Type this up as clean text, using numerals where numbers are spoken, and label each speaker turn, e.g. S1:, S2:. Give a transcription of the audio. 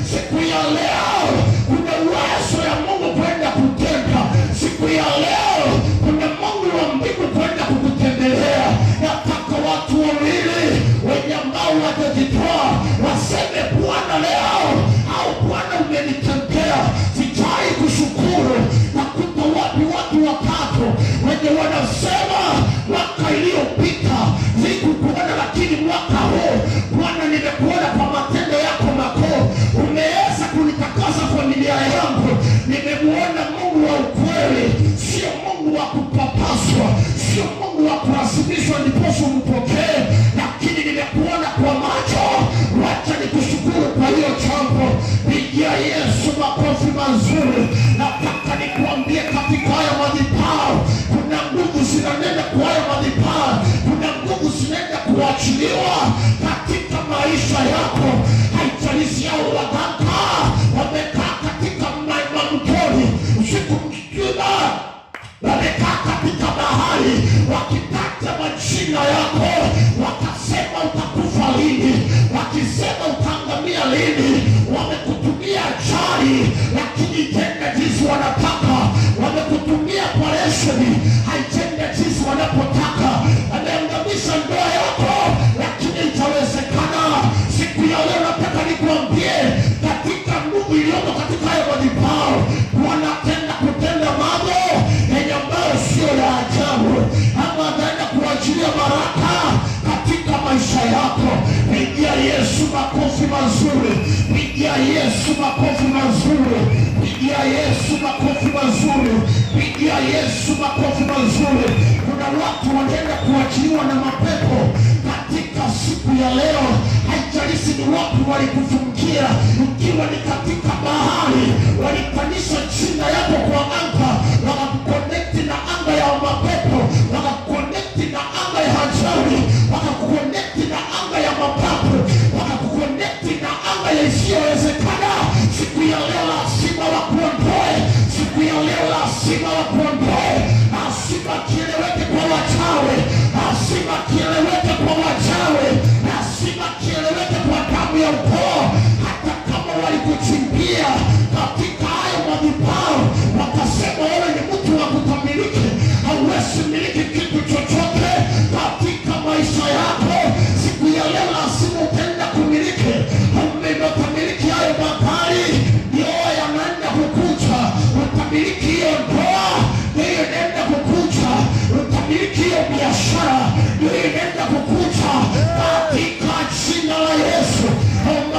S1: Siku ya leo kuna uwezo ya Mungu kwenda kutenda. Siku ya leo kuna Mungu wa mbingu kwenda kukutembelea. Nataka watu wawili wenye ambao watajitoa waseme, Bwana leo, au Bwana umenitendea, sitai kushukuru. Nakuta wapi watu watatu wenye wanasema, mwaka iliyopita sikukuona, lakini mwaka huu Bwana nimekuona kwa matendo yako makuu. Umeweza kunitakasa familia yangu. Nimemuona Mungu wa ukweli, sio Mungu wa kupapaswa, sio Mungu wa kulasimishwa ndiposa mpokee, lakini nimekuona kwa macho. Wacha nikushukuru kwa hiyo jambo. Pigia Yesu makofi mazuri. Nataka nikuambie, katika haya madhabahu kuna nguvu zinanena kwa haya madhabahu. Kuna nguvu zinaenda kuachiliwa katika maisha yako. Haijalishi hao waganga wamekaa katika mamkoni usiku mzima, wamekaa katika bahari wakitaja majina yako, wakasema utakufa lini, wakisema utaangamia lini. Wamekutumia chari lakini tenda jinsi wanataka. Wamekutumia paresheni haitenda jinsi wanapotaka. Wameangamisha ndoa yako lakini itawezekana. Siku ya leo nataka nikuambie, katika nguvu iliyoko katika hayo madhabahu, Bwana atenda kutenda mambo yenye ambayo sio ya ajabu, ama ataenda kuachilia baraka katika maisha yako. Pigia Yesu makofi mazuri. Pigia Yesu makofi mazuri. Pigia Yesu makofi mazuri. Pigia Yesu makofi mazuri. Kuna watu wanaenda kuachiliwa na mapepo katika siku ya leo. Haijalishi ni wapi walikufungia, ikiwa ni katika bahari, walipanisha jina yako kwa anga, wakakukonekti na anga ya mapepo, wakakukonekti na anga ya ajali, wakakukonekti na anga ya mapapu, wakakukonekti na anga ya isiyowezekana. Siku ya leo lazima wakuondoe. Siku ya leo lazima wakuondoe. Lazima kieleweke kwa wachawi. Lazima kieleweke